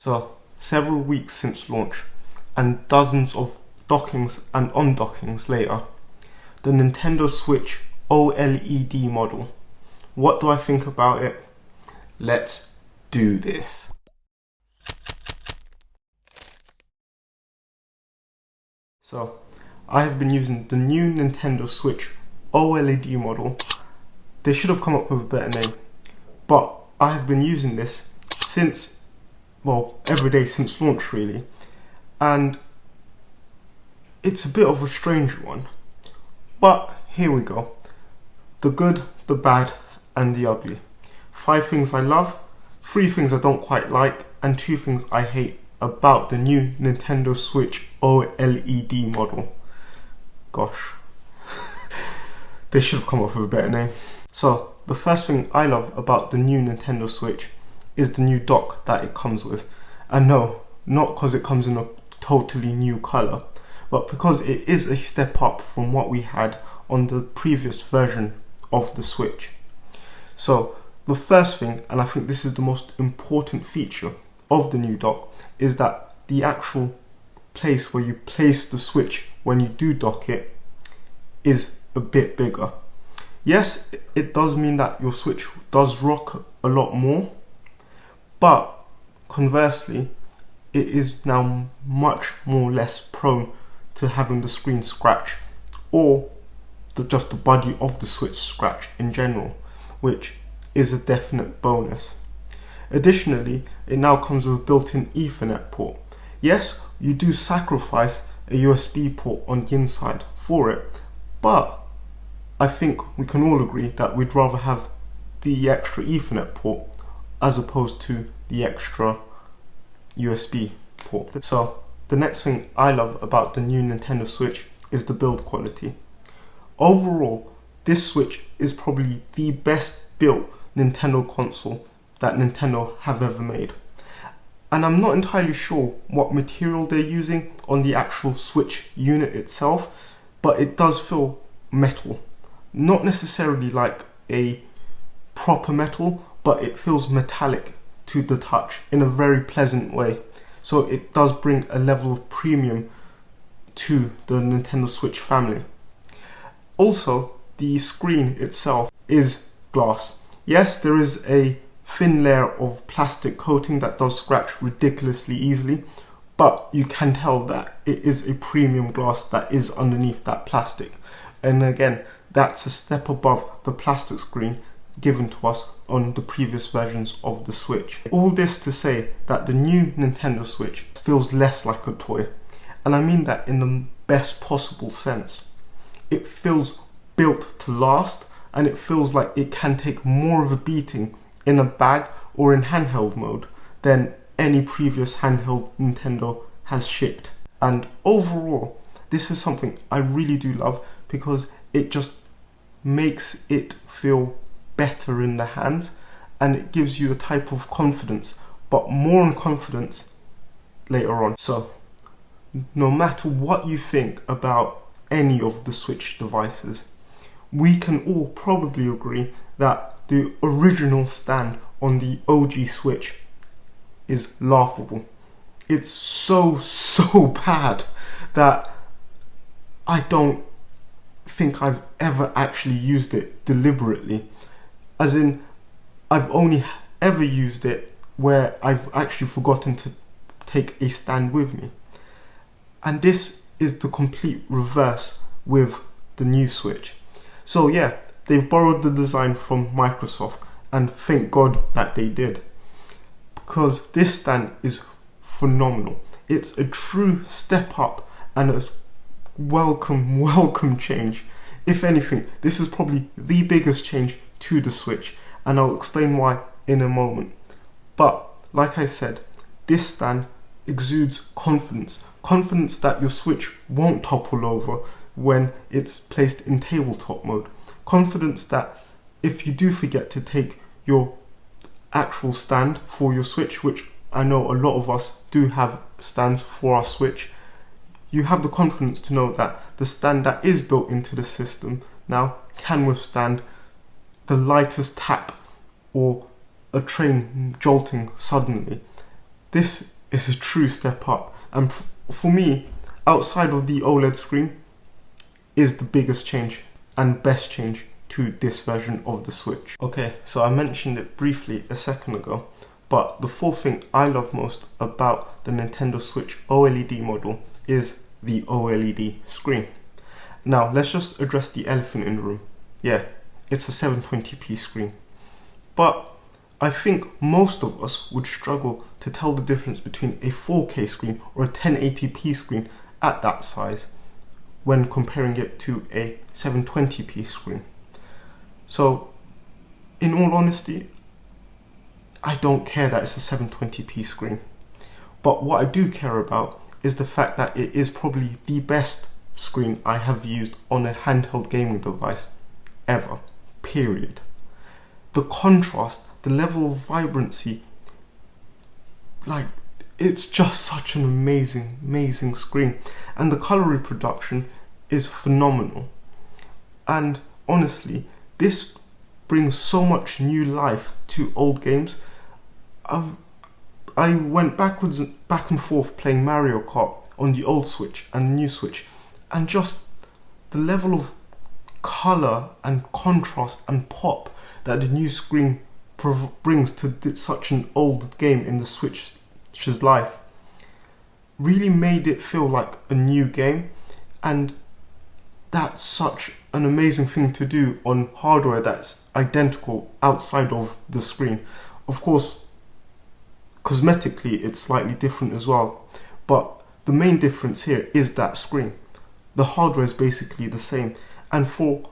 So, several weeks since launch, and dozens of dockings and undockings later, the Nintendo Switch OLED model. What do I think about it? Let's do this. So, I have been using the new Nintendo Switch OLED model. They should have come up with a better name, but I have been using this since, every day since launch really, and it's a bit of a strange one, but here we go. The good, the bad, and the ugly. 5 things I love, 3 things I don't quite like, and 2 things I hate about the new Nintendo Switch OLED model. Gosh, they should have come up with a better name. So, the first thing I love about the new Nintendo Switch is the new dock that it comes with. And no, not because it comes in a totally new colour, but because it is a step up from what we had on the previous version of the Switch. So, the first thing, and I think this is the most important feature of the new dock, is that the actual place where you place the Switch when you do dock it is a bit bigger. Yes, it does mean that your Switch does rock a lot more, but conversely, it is now much more less prone to having the screen scratch or just the body of the Switch scratch in general, which is a definite bonus. Additionally, it now comes with a built-in Ethernet port. Yes, you do sacrifice a USB port on the inside for it, but I think we can all agree that we'd rather have the extra Ethernet port as opposed to the extra USB port. So, the next thing I love about the new Nintendo Switch is the build quality. Overall, this Switch is probably the best built Nintendo console that Nintendo have ever made. And I'm not entirely sure what material they're using on the actual Switch unit itself, but it does feel metal. Not necessarily like a proper metal, but it feels metallic to the touch in a very pleasant way. So it does bring a level of premium to the Nintendo Switch family. Also, the screen itself is glass. Yes, there is a thin layer of plastic coating that does scratch ridiculously easily, but you can tell that it is a premium glass that is underneath that plastic. And again, that's a step above the plastic screen given to us on the previous versions of the Switch. All this to say that the new Nintendo Switch feels less like a toy, and I mean that in the best possible sense. It feels built to last, and it feels like it can take more of a beating in a bag or in handheld mode than any previous handheld Nintendo has shipped. And overall, this is something I really do love because it just makes it feel better in the hands, and it gives you a type of confidence, but more on confidence later on. So, no matter what you think about any of the Switch devices, we can all probably agree that the original stand on the OG Switch is laughable. It's so bad that I don't think I've ever actually used it deliberately. As in, I've only ever used it where I've actually forgotten to take a stand with me. And this is the complete reverse with the new Switch. So yeah, they've borrowed the design from Microsoft, and thank God that they did, because this stand is phenomenal. It's a true step up and a welcome change. If anything, this is probably the biggest change to the Switch, and I'll explain why in a moment. But like I said, this stand exudes confidence that your Switch won't topple over when it's placed in tabletop mode. Confidence that if you do forget to take your actual stand for your Switch, which I know a lot of us do have stands for our Switch, you have the confidence to know that the stand that is built into the system now can withstand the lightest tap or a train jolting suddenly. this is a true step up, and for me, outside of the OLED screen, is the biggest change and best change to this version of the Switch. Okay, so I mentioned it briefly a second ago, but the fourth thing I love most about the Nintendo Switch OLED model is the OLED screen. Now, let's just address the elephant in the room. Yeah, it's a 720p screen. But I think most of us would struggle to tell the difference between a 4K screen or a 1080p screen at that size when comparing it to a 720p screen. So, in all honesty, I don't care that it's a 720p screen. But what I do care about is the fact that it is probably the best screen I have used on a handheld gaming device ever, period. The contrast, the level of vibrancy, like, it's just such an amazing screen. And the color reproduction is phenomenal. And honestly, this brings so much new life to old games. I went back and forth playing Mario Kart on the old Switch and the new Switch, and just the level of color and contrast and pop that the new screen brings to such an old game in the Switch's life really made it feel like a new game. And that's such an amazing thing to do on hardware that's identical outside of the screen. Of course, cosmetically it's slightly different as well, but the main difference here is that screen. The hardware is basically the same, and for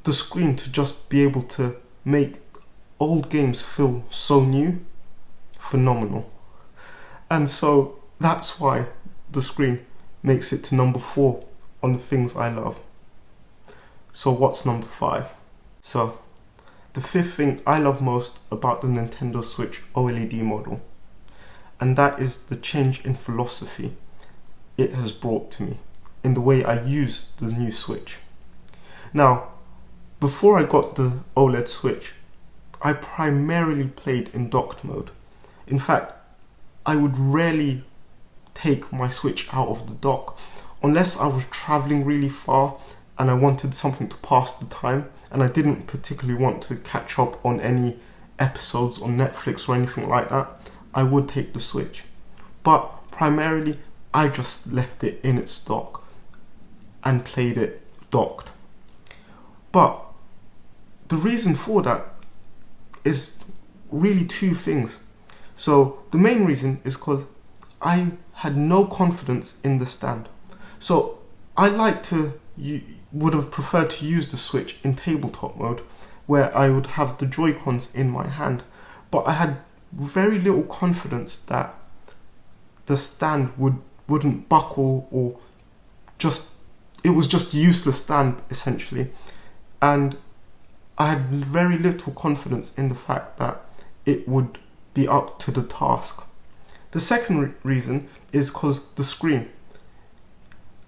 the screen to just be able to make old games feel so new, phenomenal. And so that's why the screen makes it to number 4 on the things I love. So what's number 5? So the fifth thing I love most about the Nintendo Switch OLED model, and that is the change in philosophy it has brought to me in the way I use the new Switch. Now, before I got the OLED Switch, I primarily played in docked mode. In fact, I would rarely take my Switch out of the dock unless I was traveling really far and I wanted something to pass the time, and I didn't particularly want to catch up on any episodes on Netflix or anything like that. I would take the Switch, but primarily I just left it in its dock and played it docked. But the reason for that is really two things. So the main reason is because I had no confidence in the stand. So I would have preferred to use the Switch in tabletop mode, where I would have the Joycons in my hand, but I had very little confidence that the stand wouldn't buckle, or it was just a useless stand essentially. And I had very little confidence in the fact that it would be up to the task. The second reason is because the screen,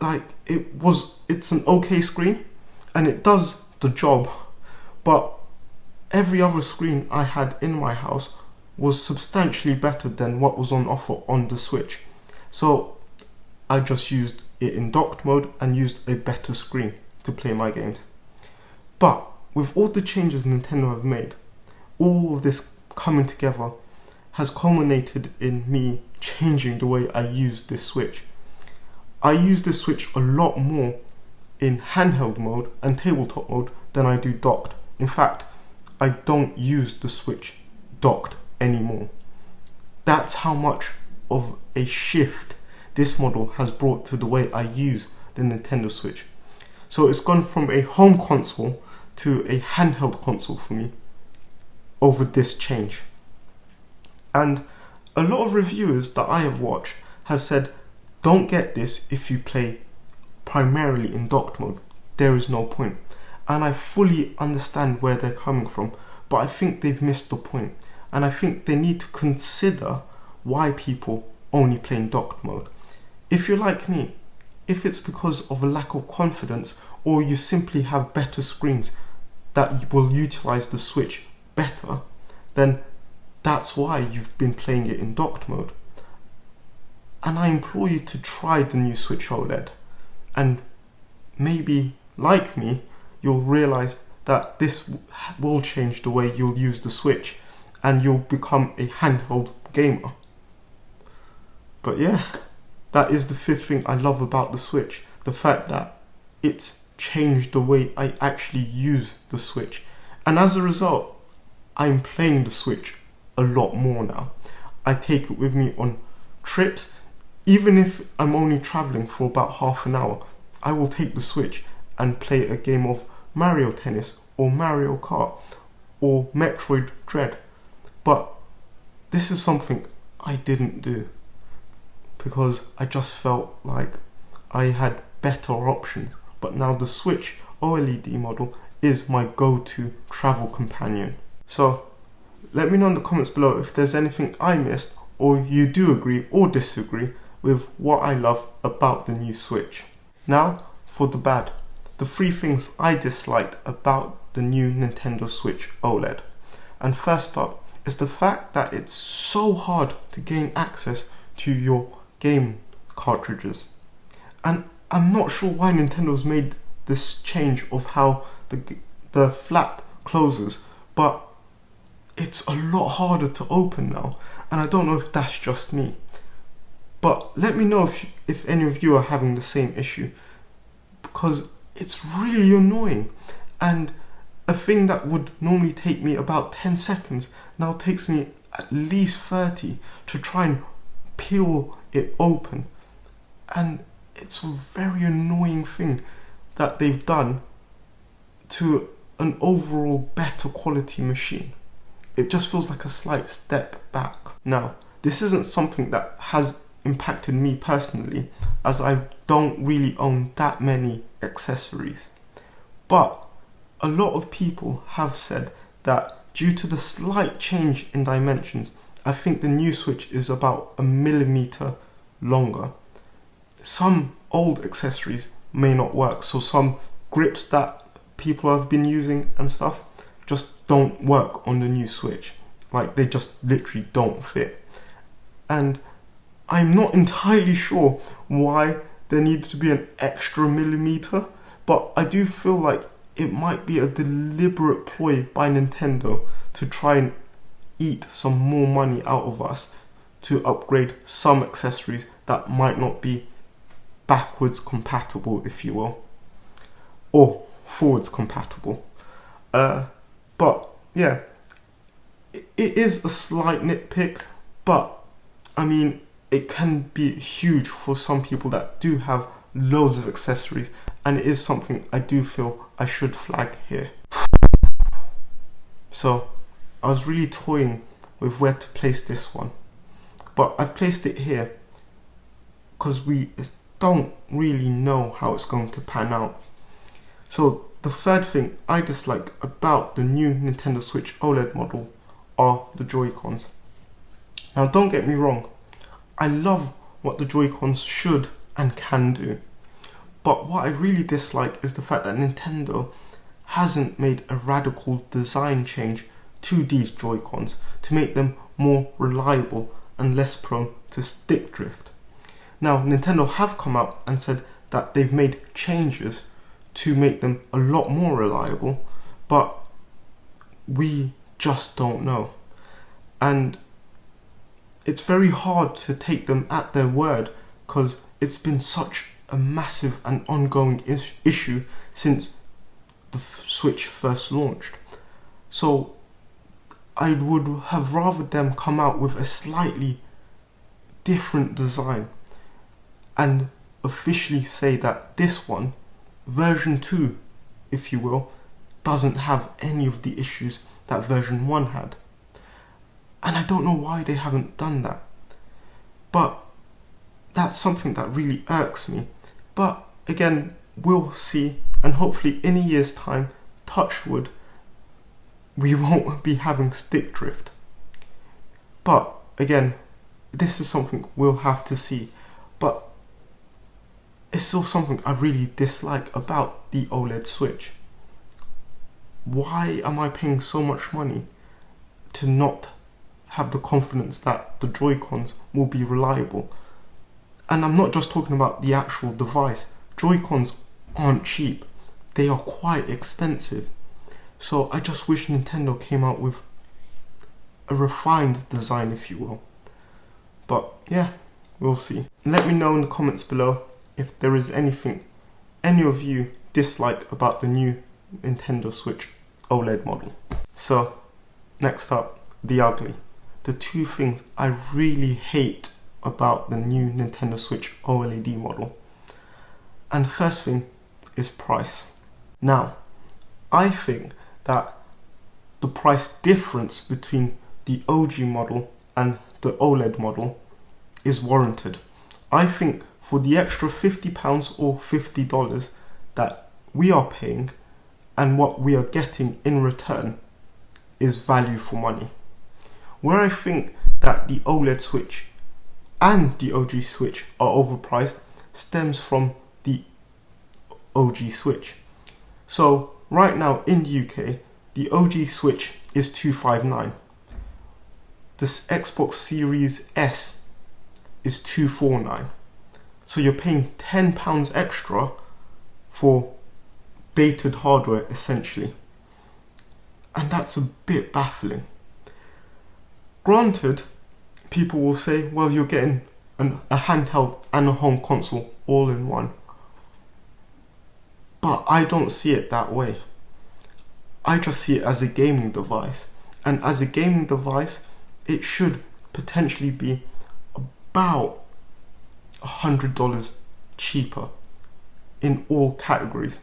it's an okay screen and it does the job, but every other screen I had in my house was substantially better than what was on offer on the Switch. So I just used it in docked mode and used a better screen to play my games. But with all the changes Nintendo have made, all of this coming together has culminated in me changing the way I use this Switch. I use this Switch a lot more in handheld mode and tabletop mode than I do docked. In fact, I don't use the Switch docked anymore. That's how much of a shift this model has brought to the way I use the Nintendo Switch. So it's gone from a home console to a handheld console for me over this change. And a lot of reviewers that I have watched have said, don't get this if you play primarily in docked mode. There is no point. And I fully understand where they're coming from, but I think they've missed the point. And I think they need to consider why people only play in docked mode. If you're like me, if it's because of a lack of confidence, or you simply have better screens that will utilize the Switch better, then that's why you've been playing it in docked mode. And I implore you to try the new Switch OLED. And maybe, like me, you'll realise that this will change the way you'll use the Switch and you'll become a handheld gamer. But yeah, that is the fifth thing I love about the Switch. The fact that it's changed the way I actually use the Switch. And as a result, I'm playing the Switch a lot more now. I take it with me on trips. Even if I'm only travelling for about half an hour, I will take the Switch and play a game of Mario Tennis or Mario Kart or Metroid Dread. But this is something I didn't do because I just felt like I had better options. But now the Switch OLED model is my go-to travel companion. So let me know in the comments below if there's anything I missed or you do agree or disagree with what I love about the new Switch. Now for the bad. The 3 things I disliked about the new Nintendo Switch OLED. And first up is the fact that it's so hard to gain access to your game cartridges. And I'm not sure why Nintendo's made this change of how the flap closes, but it's a lot harder to open now, and I don't know if that's just me. But let me know if any of you are having the same issue, because it's really annoying, and a thing that would normally take me about 10 seconds now takes me at least 30 to try and peel it open. And it's a very annoying thing that they've done to an overall better quality machine. It just feels like a slight step back. Now, this isn't something that has impacted me personally, as I don't really own that many accessories. But a lot of people have said that due to the slight change in dimensions, I think the new Switch is about 1 millimeter longer. Some old accessories may not work, so some grips that people have been using and stuff just don't work on the new Switch. Like, they just literally don't fit. And I'm not entirely sure why there needs to be an extra millimeter, but I do feel like it might be a deliberate ploy by Nintendo to try and eat some more money out of us to upgrade some accessories that might not be backwards compatible, if you will, or forwards compatible. But yeah, it is a slight nitpick, but I mean, it can be huge for some people that do have loads of accessories, and it is something I do feel I should flag here. So I was really toying with where to place this one, but I've placed it here because we don't really know how it's going to pan out. So the third thing I dislike about the new Nintendo Switch OLED model are the Joycons. Now don't get me wrong, I love what the Joycons should and can do, but what I really dislike is the fact that Nintendo hasn't made a radical design change to these Joycons to make them more reliable and less prone to stick drift. Now, Nintendo have come out and said that they've made changes to make them a lot more reliable, but we just don't know. And it's very hard to take them at their word because it's been such a massive and ongoing issue since the Switch first launched. So I would have rather them come out with a slightly different design and officially say that this one, version 2, if you will, doesn't have any of the issues that version 1 had. And I don't know why they haven't done that. But that's something that really irks me. But again, we'll see, and hopefully in a year's time, touch wood, we won't be having stick drift. But again, this is something we'll have to see. But it's still something I really dislike about the OLED Switch. Why am I paying so much money to not have the confidence that the Joy-Cons will be reliable? And I'm not just talking about the actual device. Joycons aren't cheap. They are quite expensive. So I just wish Nintendo came out with a refined design, if you will. But yeah, we'll see. Let me know in the comments below if there is anything any of you dislike about the new Nintendo Switch OLED model. So, next up, the ugly. The two things I really hate about the new Nintendo Switch OLED model. And the first thing is price. Now, I think that the price difference between the OG model and the OLED model is warranted. I think for the extra £50 or $50 that we are paying and what we are getting in return is value for money. Where I think that the OLED Switch and the OG Switch are overpriced stems from the OG Switch. So right now in the UK, the OG Switch is $259. This Xbox Series S is $249. So you're paying £10 extra for dated hardware essentially. And that's a bit baffling. Granted, people will say, well, you're getting a handheld and a home console all in one. But I don't see it that way. I just see it as a gaming device. And as a gaming device, it should potentially be about $100 cheaper in all categories.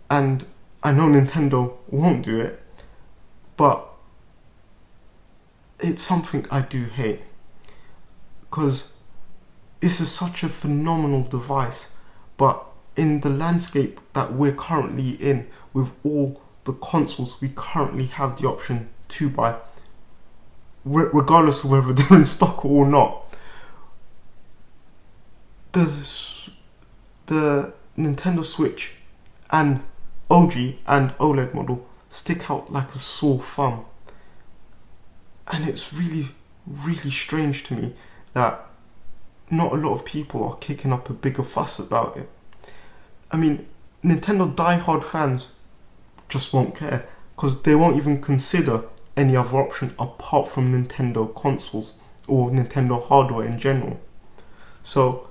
And I know Nintendo won't do it, but it's something I do hate, because this is such a phenomenal device, but in the landscape that we're currently in, with all the consoles we currently have the option to buy, regardless of whether they're in stock or not, the Nintendo Switch and OG and OLED model stick out like a sore thumb. And it's really, really strange to me that not a lot of people are kicking up a bigger fuss about it. I mean, Nintendo diehard fans just won't care, because they won't even consider any other option apart from Nintendo consoles or Nintendo hardware in general. So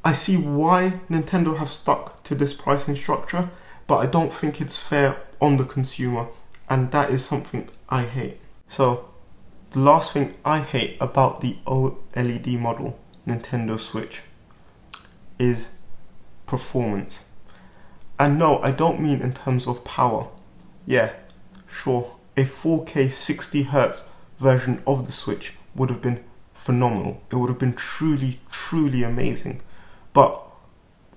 I see why Nintendo have stuck to this pricing structure, but I don't think it's fair on the consumer, and that is something I hate. So the last thing I hate about the OLED model Nintendo Switch is performance. And no, I don't mean in terms of power. Yeah, sure, a 4K 60Hz version of the Switch would have been phenomenal. It would have been truly, truly amazing. But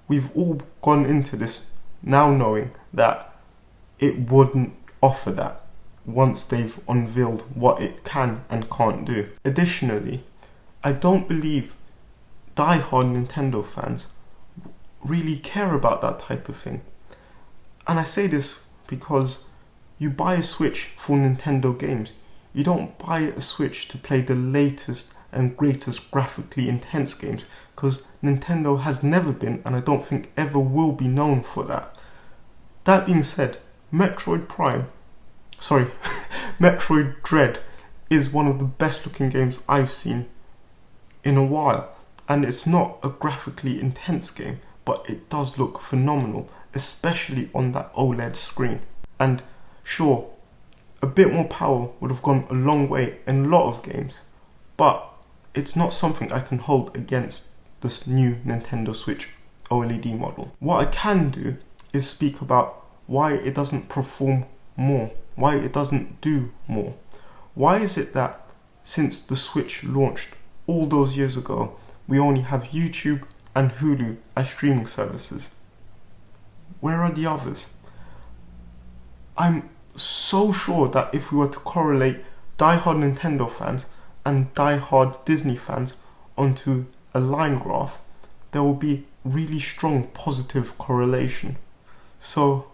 we've all gone into this now knowing that it wouldn't offer that once they've unveiled what it can and can't do. Additionally, I don't believe die-hard Nintendo fans really care about that type of thing. And I say this because you buy a Switch for Nintendo games. You don't buy a Switch to play the latest and greatest graphically intense games, because Nintendo has never been, and I don't think ever will be, known for that. That being said, Metroid Dread is one of the best looking games I've seen in a while, and it's not a graphically intense game, but it does look phenomenal, especially on that OLED screen. And sure, a bit more power would have gone a long way in a lot of games, but it's not something I can hold against this new Nintendo Switch OLED model. What I can do is speak about why it doesn't perform more, why it doesn't do more. Why is it that since the Switch launched all those years ago, we only have YouTube and Hulu as streaming services? Where are the others? I'm so sure that if we were to correlate die-hard Nintendo fans and die-hard Disney fans onto a line graph, there will be really strong positive correlation. So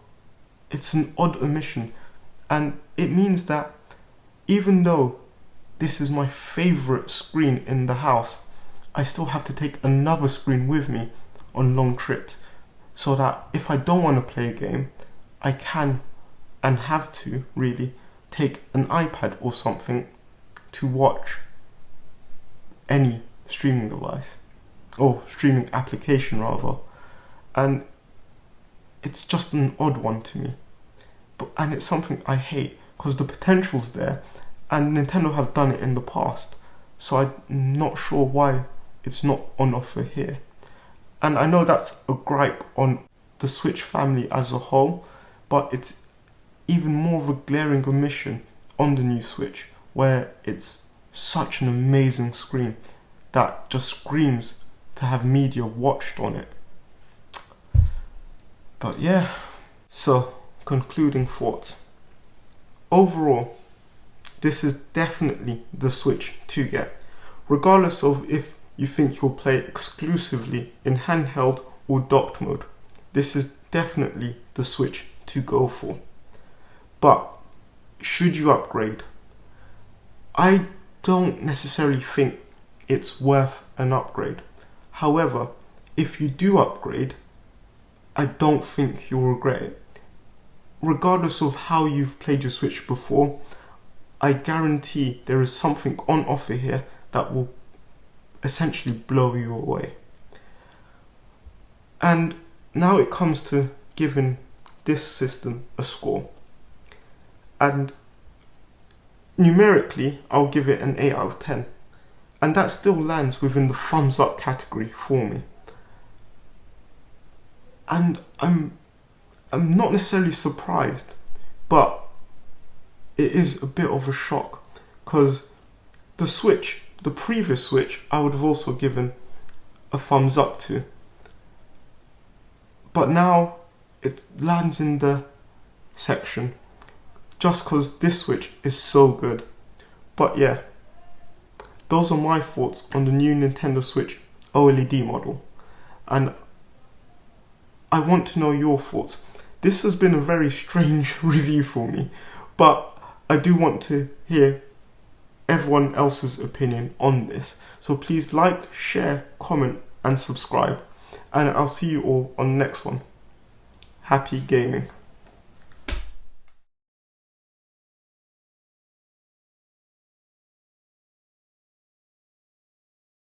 it's an odd omission, and it means that even though this is my favorite screen in the house, I still have to take another screen with me on long trips, so that if I don't want to play a game, I can and have to really take an iPad or something to watch any streaming device, or streaming application rather. And it's just an odd one to me, and it's something I hate because the potential's there and Nintendo have done it in the past, so I'm not sure why it's not on offer here. And I know that's a gripe on the Switch family as a whole, but it's even more of a glaring omission on the new Switch, where it's such an amazing screen that just screams to have media watched on it. But yeah, so concluding thoughts. Overall, this is definitely the Switch to get, regardless of if you think you'll play exclusively in handheld or docked mode. This is definitely the Switch to go for. But should you upgrade? I don't necessarily think it's worth an upgrade. However, if you do upgrade, I don't think you'll regret it. Regardless of how you've played your Switch before, I guarantee there is something on offer here that will essentially blow you away. And now it comes to giving this system a score. And numerically, I'll give it an 8 out of 10. And that still lands within the thumbs up category for me. And I'm not necessarily surprised, but it is a bit of a shock, because the Switch, the previous Switch, I would have also given a thumbs up to. But now it lands in the section just because this Switch is so good. But yeah, those are my thoughts on the new Nintendo Switch OLED model. And I want to know your thoughts. This has been a very strange review for me, but I do want to hear everyone else's opinion on this. So please like, share, comment and subscribe. And I'll see you all on the next one. Happy gaming.